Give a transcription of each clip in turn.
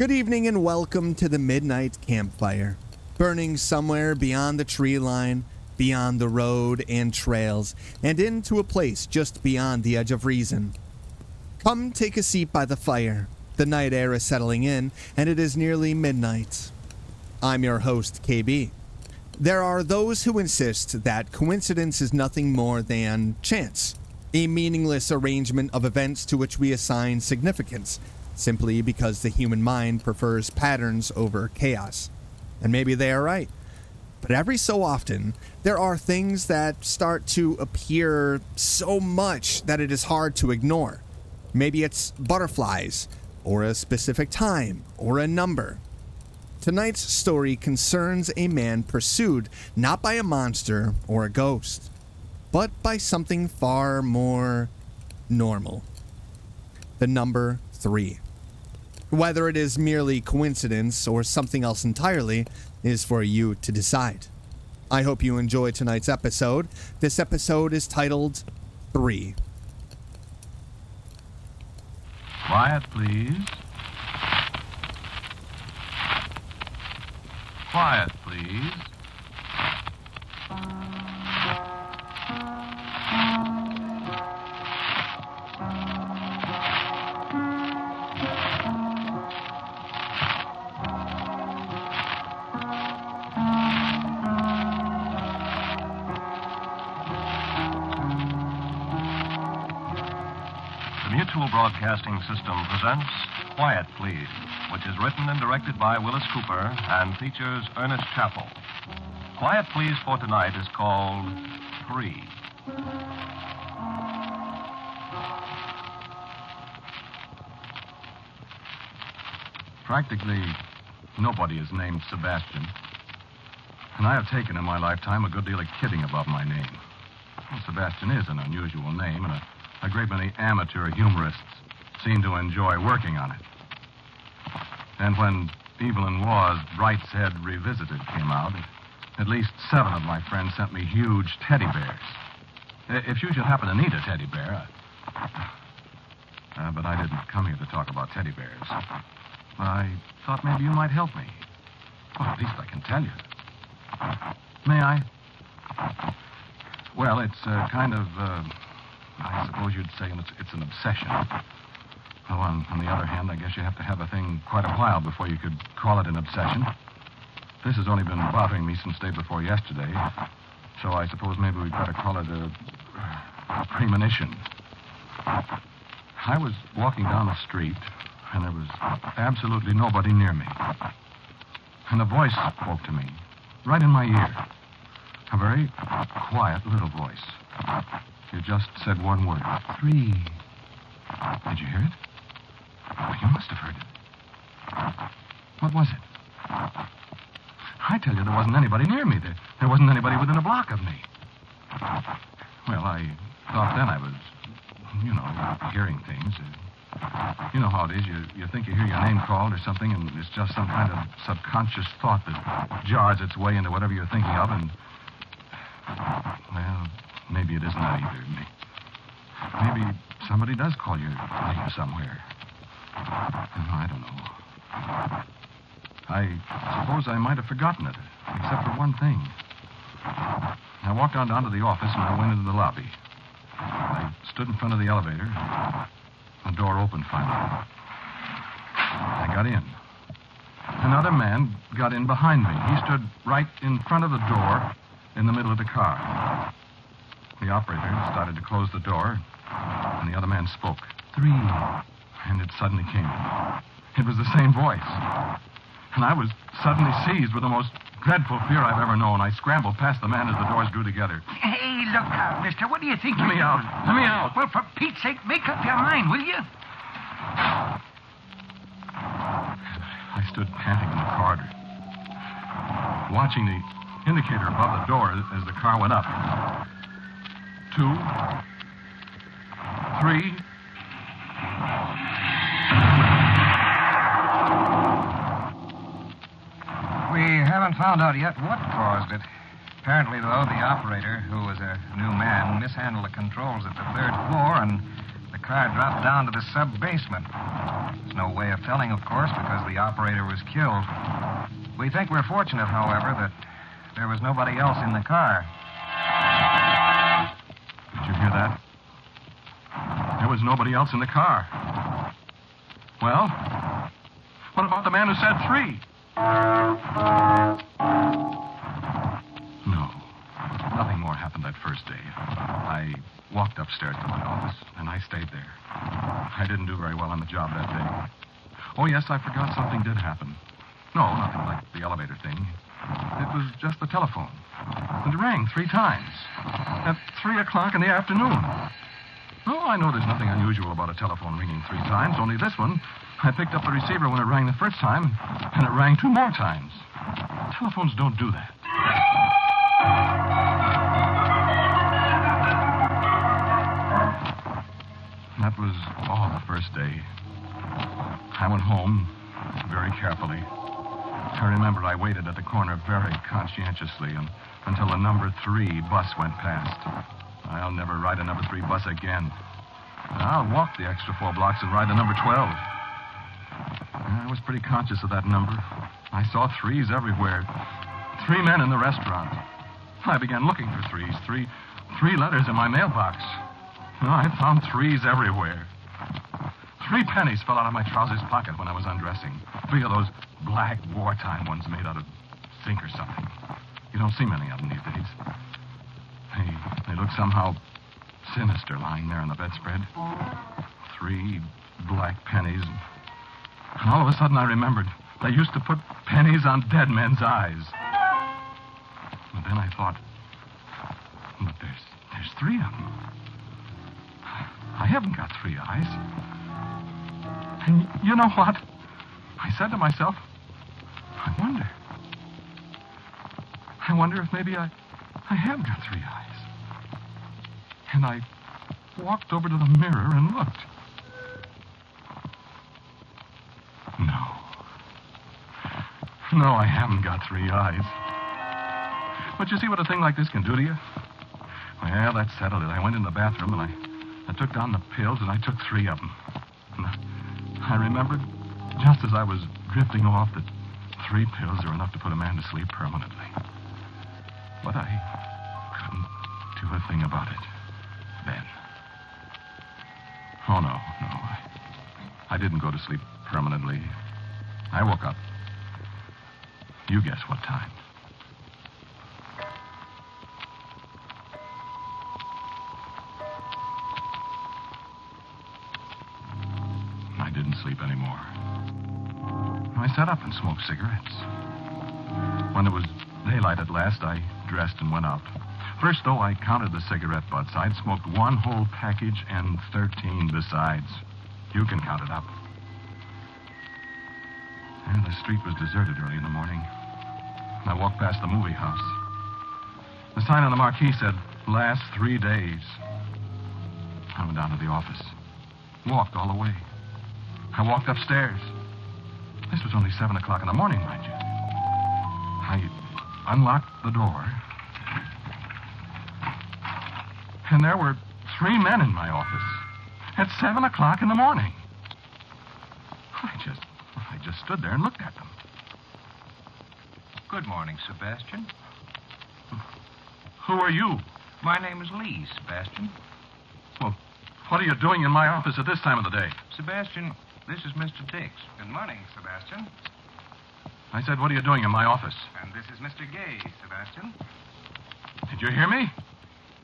Good evening and welcome to the Midnight Campfire, burning somewhere beyond the tree line, beyond the road and trails, and into a place just beyond the edge of reason. Come take a seat by the fire. The night air is settling in, and it is nearly midnight. I'm your host, KB. There are those who insist that coincidence is nothing more than chance, a meaningless arrangement of events to which we assign significance, simply because the human mind prefers patterns over chaos. And maybe they are right. But every so often, there are things that start to appear so much that it is hard to ignore. Maybe it's butterflies, or a specific time, or a number. Tonight's story concerns a man pursued not by a monster or a ghost, but by something far more normal. The number 3. Whether it is merely coincidence or something else entirely is for you to decide. I hope you enjoy tonight's episode. This episode is titled 3. Quiet, please. Quiet, please. The Mutual Broadcasting System presents Quiet, Please, which is written and directed by Willis Cooper and features Ernest Chappell. Quiet, Please for tonight is called 3. Practically nobody is named Sebastian. And I have taken in my lifetime a good deal of kidding about my name. Well, Sebastian is an unusual name, and a great many amateur humorists seem to enjoy working on it. And when Evelyn Waugh's Brideshead Revisited came out, at least 7 of my friends sent me huge teddy bears. If you should happen to need a teddy bear... but I didn't come here to talk about teddy bears. I thought maybe you might help me. Well, at least I can tell you. May I? Well, it's kind of, I suppose you'd say it's an obsession. Well, on the other hand, I guess you have to have a thing quite a while before you could call it an obsession. This has only been bothering me since day before yesterday, so I suppose maybe we'd better call it a premonition. I was walking down the street, and there was absolutely nobody near me. And a voice spoke to me, right in my ear. A very quiet little voice. It just said one word, 3. Did you hear it? Oh, you must have heard it. What was it? I tell you, there wasn't anybody near me. There wasn't anybody within a block of me. Well, I thought then I was, hearing things. You know how it is. You think you hear your name called or something, and it's just some kind of subconscious thought that jars its way into whatever you're thinking of, and... Well, maybe it isn't that either. Maybe somebody does call your name somewhere. I don't know. I suppose I might have forgotten it, except for one thing. I walked on down to the office, and I went into the lobby. I stood in front of the elevator. The door opened finally. I got in. Another man got in behind me. He stood right in front of the door in the middle of the car. The operator started to close the door, and the other man spoke. 3. And it suddenly came. It was the same voice. And I was suddenly seized with the most dreadful fear I've ever known. I scrambled past the man as the doors drew together. Hey, look out, mister. What do you think Let me out. Let me out. Well, for Pete's sake, make up your mind, will you? I stood panting in the corridor, watching the indicator above the door as the car went up. 2, 3. We haven't found out yet what caused it. Apparently, though, the operator, who was a new man, mishandled the controls at the 3rd floor, and the car dropped down to the sub-basement. There's no way of telling, of course, because the operator was killed. We think we're fortunate, however, that there was nobody else in the car. Did you hear that? There was nobody else in the car. Well, what about the man who said 3? No. Nothing more happened that first day. I walked upstairs to my office, and I stayed there. I didn't do very well on the job that day. Oh, yes, I forgot something did happen. No, nothing like the elevator thing. It was just the telephone. It rang 3 times. At 3 o'clock in the afternoon. Oh, I know there's nothing unusual about a telephone ringing 3 times, only this one, I picked up the receiver when it rang the first time, and it rang 2 more times. Telephones don't do that. That was all the first day. I went home very carefully. I remember I waited at the corner very conscientiously until the number 3 bus went past. I'll never ride a number 3 bus again. I'll walk the extra 4 blocks and ride the number 12. I was pretty conscious of that number. I saw 3s everywhere. 3 men in the restaurant. I began looking for 3s. Three letters in my mailbox. I found 3s everywhere. 3 pennies fell out of my trousers pocket when I was undressing. 3 of those black wartime ones made out of zinc or something. You don't see many of them these days. They look somehow sinister lying there on the bedspread. 3 black pennies. And all of a sudden I remembered they used to put pennies on dead men's eyes. And then I thought, but there's 3 of them. I haven't got 3 eyes. And you know what? I said to myself, I wonder if maybe I have got 3 eyes. And I walked over to the mirror and looked. No, I haven't got 3 eyes. But you see what a thing like this can do to you? Well, that settled it. I went in the bathroom and I took down the pills and I took 3 of them. And I remembered, just as I was drifting off, that 3 pills are enough to put a man to sleep permanently. But I couldn't do a thing about it then. Oh, no. I didn't go to sleep permanently. I woke up. You guess what time. I didn't sleep anymore. I sat up and smoked cigarettes. When it was daylight at last, I dressed and went out. First, though, I counted the cigarette butts. I'd smoked 1 whole package and 13 besides. You can count it up. And the street was deserted early in the morning. I walked past the movie house. The sign on the marquee said, last 3 days. I went down to the office. Walked all the way. I walked upstairs. This was only 7 o'clock in the morning, mind you. I unlocked the door. And there were 3 men in my office at 7 o'clock in the morning. I just stood there and looked at them. Good morning, Sebastian. Who are you? My name is Lee, Sebastian. Well, what are you doing in my office at this time of the day? Sebastian, this is Mr. Dix. Good morning, Sebastian. I said, what are you doing in my office? And this is Mr. Gay, Sebastian. Did you hear me?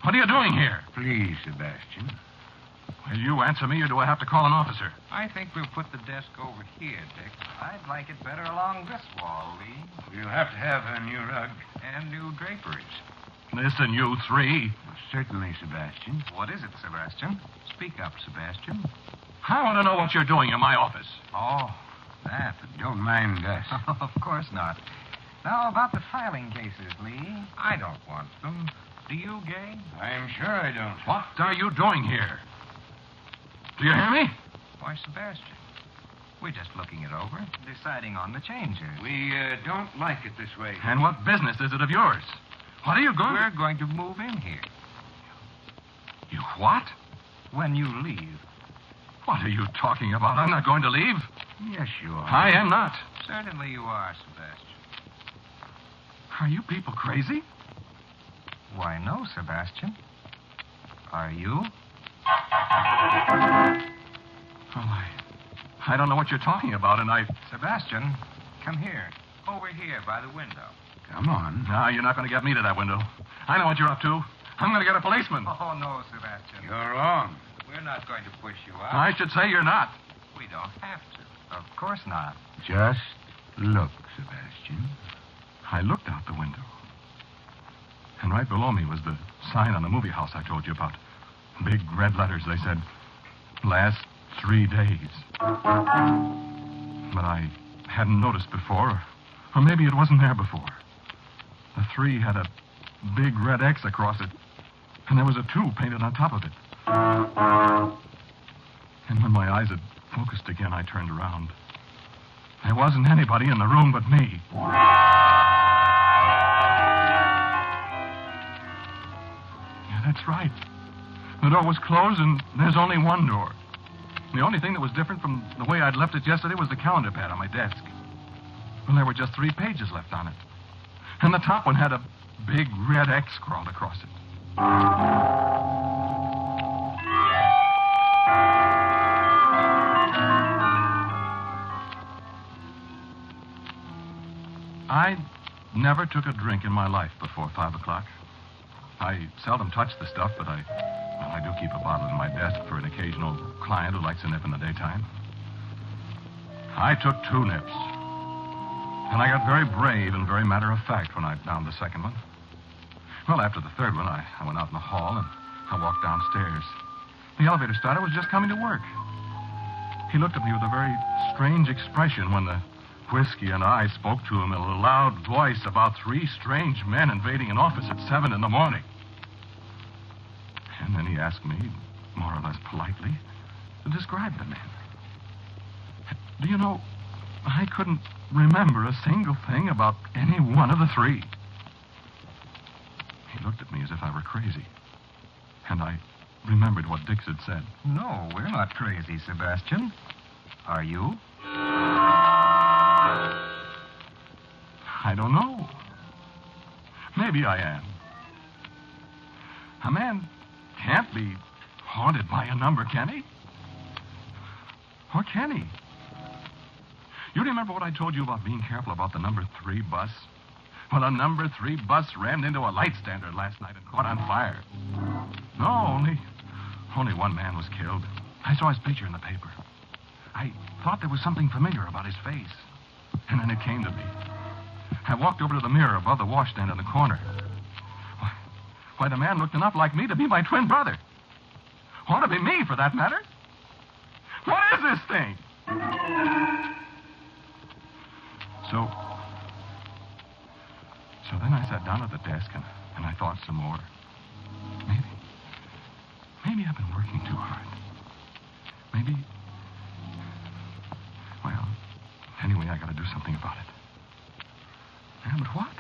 What are you doing here? Please, Sebastian. Will you answer me, or do I have to call an officer? I think we'll put the desk over here, Dick. I'd like it better along this wall, Lee. We'll have to have a new rug. And new draperies. Listen, you 3. Certainly, Sebastian. What is it, Sebastian? Speak up, Sebastian. I want to know what you're doing in my office. Oh, that. Don't mind us. Of course not. Now, about the filing cases, Lee. I don't want them. Do you, Gay? I'm sure I don't. What are you doing here? Do you hear me? Why, Sebastian, we're just looking it over, deciding on the changes. We don't like it this way. And what business is it of yours? What are you going We're going to move in here. You what? When you leave, What are you talking about? I'm not going to leave. Yes, you are. I am not. Certainly you are, Sebastian. Are you people crazy? Why, no, Sebastian. Are you? Well, I don't know what you're talking about, and Sebastian, come here. Over here by the window. Come on. No, you're not going to get me to that window. I know what you're up to. I'm going to get a policeman. Oh, no, Sebastian. You're wrong. We're not going to push you out. I should say you're not. We don't have to. Of course not. Just look, Sebastian. I looked out the window. And right below me was the sign on the movie house I told you about. Big red letters. They said, last 3 days. But I hadn't noticed before, or maybe it wasn't there before. The 3 had a big red X across it, and there was a 2 painted on top of it. And when my eyes had focused again, I turned around. There wasn't anybody in the room but me. Yeah, that's right. The door was closed, and there's only one door. The only thing that was different from the way I'd left it yesterday was the calendar pad on my desk. Well, there were just 3 pages left on it. And the top one had a big red X scrawled across it. I never took a drink in my life before 5 o'clock. I seldom touch the stuff, but I do keep a bottle in my desk for an occasional client who likes a nip in the daytime. I took 2 nips. And I got very brave and very matter-of-fact when I downed the second one. Well, after the third one, I went out in the hall and I walked downstairs. The elevator starter was just coming to work. He looked at me with a very strange expression when the whiskey and I spoke to him in a loud voice about 3 strange men invading an office at 7 in the morning. And then he asked me, more or less politely, to describe the men. Do you know, I couldn't remember a single thing about any one of the 3. He looked at me as if I were crazy. And I remembered what Dix had said. No, we're not crazy, Sebastian. Are you? I don't know. Maybe I am. A man can't be haunted by a number, can he? Or can he? You remember what I told you about being careful about the number 3 bus? Well, a number 3 bus rammed into a light standard last night and caught on fire. No, only one man was killed. I saw his picture in the paper. I thought there was something familiar about his face. And then it came to me. I walked over to the mirror above the washstand in the corner. Why, the man looked enough like me to be my twin brother. Ought to be me, for that matter. What is this thing? So then I sat down at the desk and I thought some more. Maybe I've been working too hard. Well, anyway, I got to do something about it. Yeah, but what?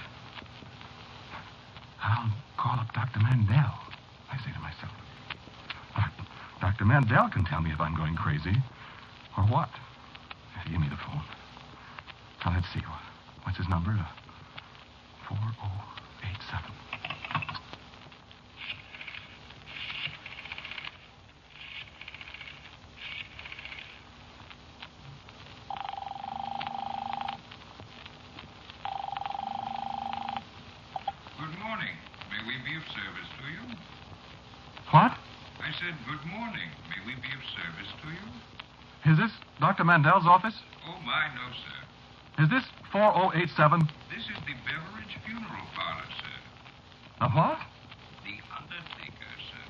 I'll call up Dr. Mandel, I say to myself. Dr. Mandel can tell me if I'm going crazy or what. Give me the phone. Now, let's see. What's his number? 4087. Good morning. May we be of service to you? What? I said good morning. May we be of service to you? Is this Dr. Mandel's office? Oh, my, no, sir. Is this 4087? This is the Beveridge Funeral Parlor, sir. A what? The undertaker, sir.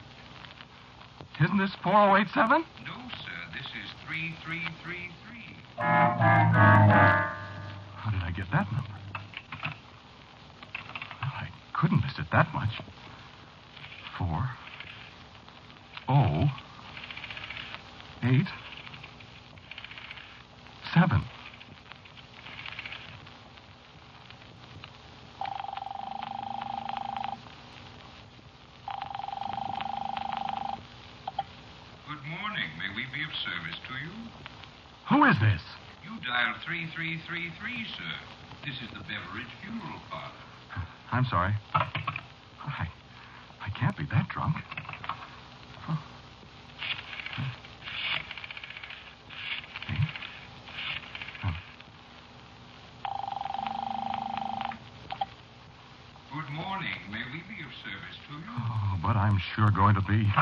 Isn't this 4087? No, sir. This is 3333. How did I get that number? Well, I couldn't miss it that much. 4087. Good morning. May we be of service to you? Who is this? You dialed 3333, sir. This is the Beveridge Funeral Parlor. I'm sorry. I can't be that drunk. Huh. Good morning. May we be of service to you? Oh, but I'm sure going to be.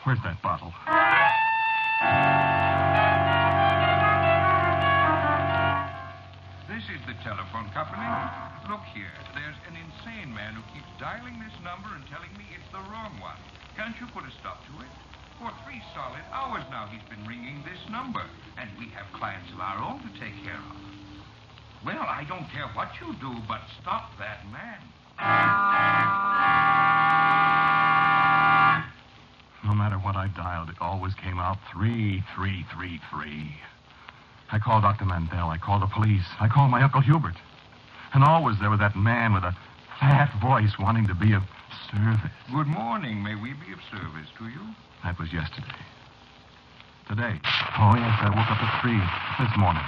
Where's that bottle? This is the telephone company. Look here. There's an insane man who keeps dialing this number and telling me it's the wrong one. Can't you put a stop to it? For 3 solid hours now he's been ringing this number, and we have clients of our own to take care of. Well, I don't care what you do, but stop that man. No matter what I dialed, it always came out 3333. I called Dr. Mandel. I called the police. I called my Uncle Hubert. And always there was that man with a fat voice wanting to be of service. Good morning. May we be of service to you? That was yesterday. Today. Oh, yes, I woke up at 3 this morning.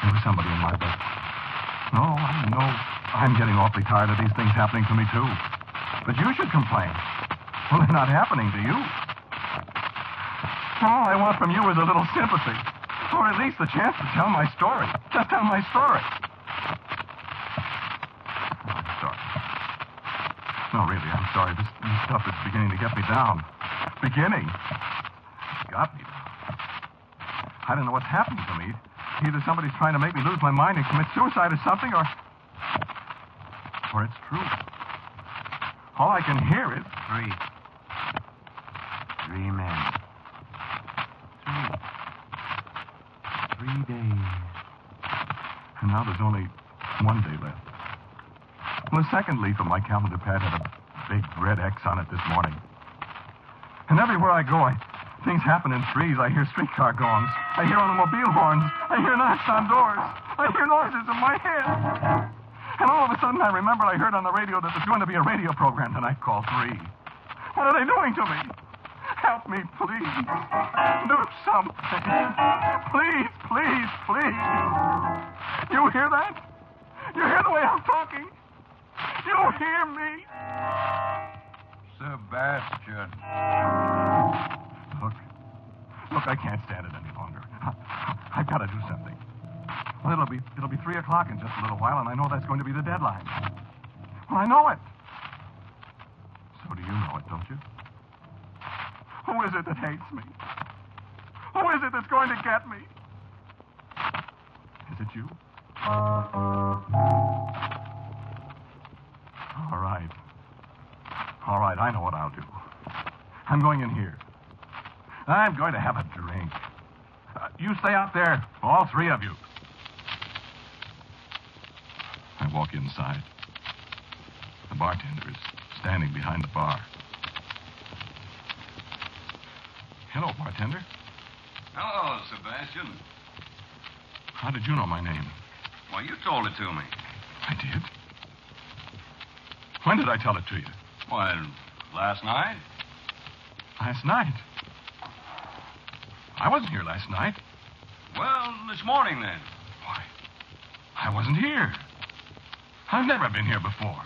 There was somebody in my bed. No, I know. I'm getting awfully tired of these things happening to me, too. But you should complain. Well, they're not happening to you. All I want from you is a little sympathy. Or at least the chance to tell my story. Just tell my story. Oh, I'm sorry. No, really, I'm sorry. This stuff is beginning to get me down. Beginning? It's got me down. I don't know what's happening to me. Either somebody's trying to make me lose my mind and commit suicide or something, or it's true. All I can hear is... 3 men. 3 days. And now there's only 1 day left. Well, the second leaf of my calendar pad had a big red X on it this morning. And everywhere I go, things happen in threes. I hear streetcar gongs. I hear automobile horns. I hear knocks on doors. I hear noises in my head. And all of a sudden, I remembered I heard on the radio that there's going to be a radio program tonight called 3. What are they doing to me? Help me, please. Do something. Please, please, please. You hear that? You hear the way I'm talking? You hear me? Sebastian. Look, I can't stand it any longer. I've got to do something. Well, it'll be 3 o'clock in just a little while, and I know that's going to be the deadline. Well, I know it. So do you know it, don't you? Who is it that hates me? Who is it that's going to get me? Is it you? All right. All right, I know what I'll do. I'm going in here. I'm going to have a drink. You stay out there, all 3 of you. I walk inside. The bartender is standing behind the bar. Hello, bartender. Hello, Sebastian. How did you know my name? Well, you told it to me. I did? When did I tell it to you? Well, last night? Last night? I wasn't here last night. Well, this morning, then. Why, I wasn't here. I've never been here before.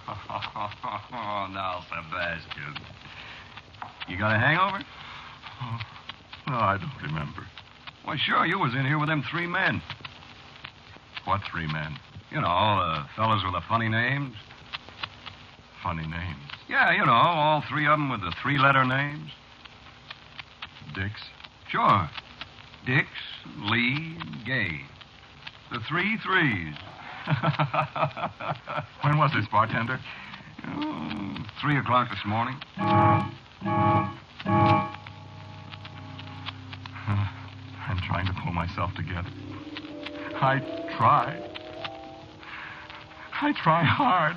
Oh, now, Sebastian. You got a hangover? Oh, no, I don't remember. Well, sure, you was in here with them 3 men. What 3 men? You know, the fellas with the funny names. Funny names. Yeah, you know, all 3 of them with the 3-letter names. Dix? Sure. Dix, Lee, Gay. The 3 threes. When was this, bartender? 3 o'clock this morning. I'm trying to pull myself together. I try. I try hard.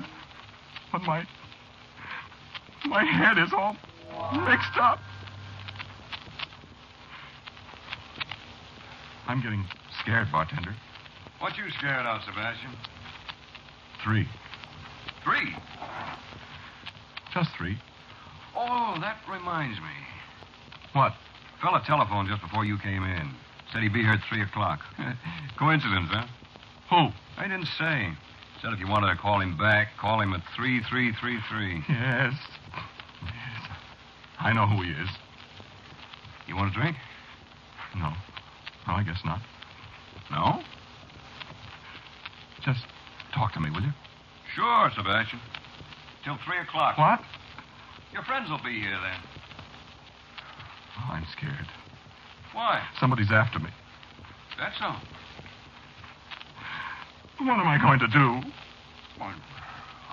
But my head is all mixed up. I'm getting scared, bartender. What you scared of, Sebastian? 3. 3? Just 3. Oh, that reminds me. What? Fella telephoned just before you came in. Said he'd be here at 3 o'clock. Coincidence, huh? Who? I didn't say. Said if you wanted to call him back, call him at 3333. Yes. I know who he is. You want a drink? No. No, I guess not. No? Just talk to me, will you? Sure, Sebastian. Till 3 o'clock. What? Your friends will be here then. Oh, I'm scared. Why? Somebody's after me. That's so. What am I going to do? Well,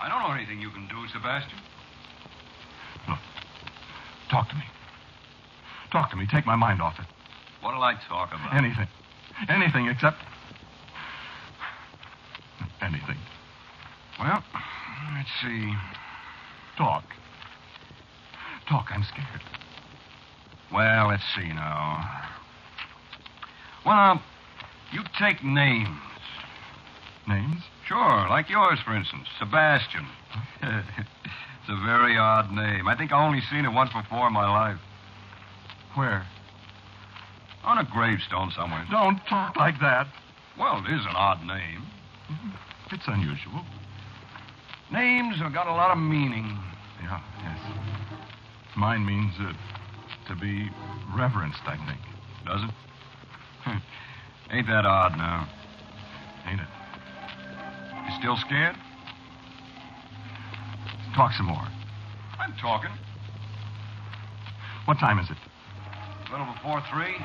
I don't know anything you can do, Sebastian. Look, talk to me. Talk to me. Take my mind off it. What'll I talk about? Anything. Anything except... anything. Well, let's see. Talk. Talk, I'm scared. Well, let's see now. Well, you take names. Names? Sure, like yours, for instance. Sebastian. It's a very odd name. I think I only seen it once before in my life. Where? On a gravestone somewhere. Don't talk like that. Well, it is an odd name. It's unusual. Names have got a lot of meaning. Yeah, yes. Mine means to be reverenced, I think. Does it? Ain't that odd now? Ain't it? You still scared? Talk some more. I'm talking. What time is it? A little before 3.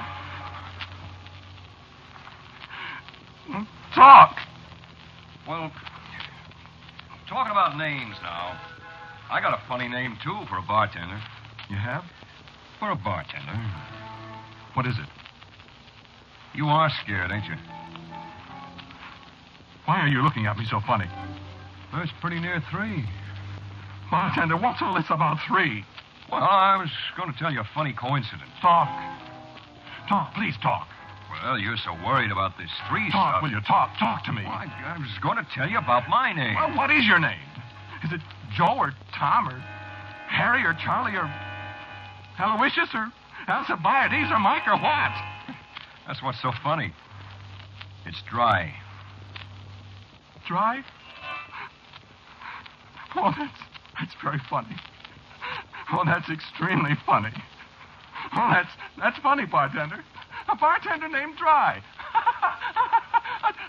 Talk! Well, talking about names now. I got a funny name, too, for a bartender. You have? For a bartender. What is it? You are scared, ain't you? Why are you looking at me so funny? Well, it's pretty near 3. Bartender, what's all this about 3? Well, I was going to tell you a funny coincidence. Talk. Talk, please talk. Well, you're so worried about this 3 Talk, stuff. will you? Talk. Talk to me. Well, I was going to tell you about my name. Well, what is your name? Is it Joe or Tom or Harry or Charlie or Aloysius or Alcibiades or Mike or what? That's what's so funny. It's Dry. Dry? Oh, that's very funny. Oh, that's extremely funny. Oh, that's funny, bartender. A bartender named Dry.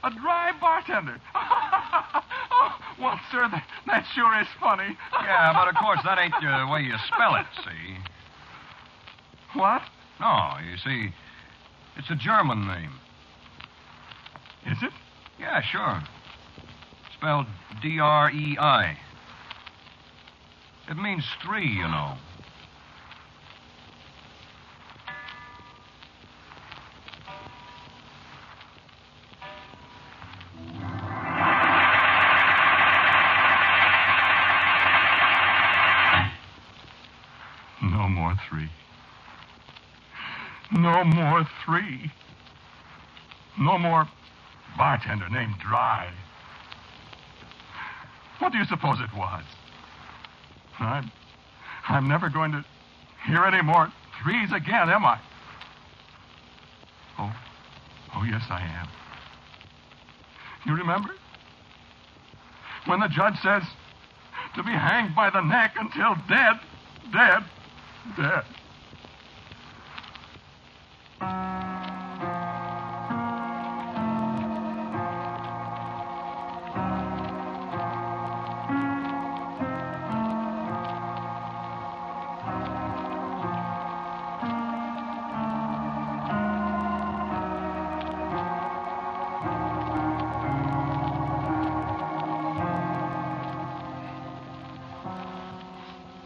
a dry bartender. Oh, well, sir, that sure is funny. Yeah, but of course that ain't the way you spell it, see? What? No, you see, it's a German name. Is it? Yeah, sure. Spelled D-R-E-I. It means 3, you know. No more 3. No more 3. No more bartender named Dry. What do you suppose it was? I'm never going to hear any more 3s again, am I? Oh, yes, I am. You remember? When the judge says to be hanged by the neck until dead.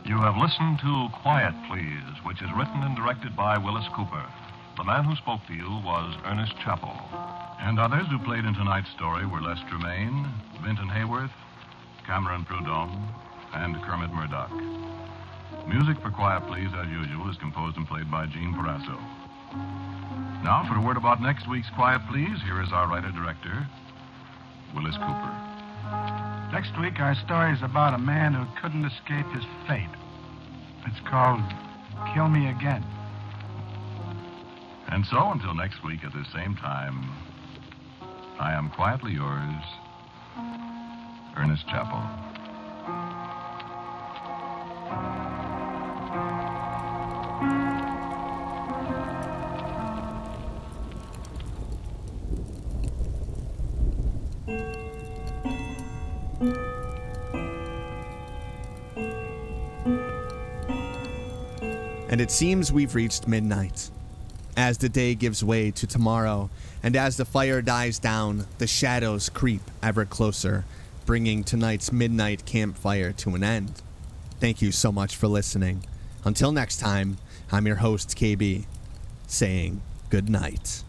You have listened to Quiet Please, which is written and directed by Willis Cooper. The man who spoke to you was Ernest Chappell. And others who played in tonight's story were Les Tremaine, Vinton Hayworth, Cameron Prudhomme, and Kermit Murdoch. Music for Quiet Please, as usual, is composed and played by Gene Parasso. Now, for a word about next week's Quiet Please, here is our writer-director, Willis Cooper. Next week, our story is about a man who couldn't escape his fate. It's called Kill Me Again. And so, until next week at this same time, I am quietly yours, Ernest Chappell. And it seems we've reached midnight. As the day gives way to tomorrow, and as the fire dies down, the shadows creep ever closer, bringing tonight's midnight campfire to an end. Thank you so much for listening. Until next time, I'm your host, KB, saying good night.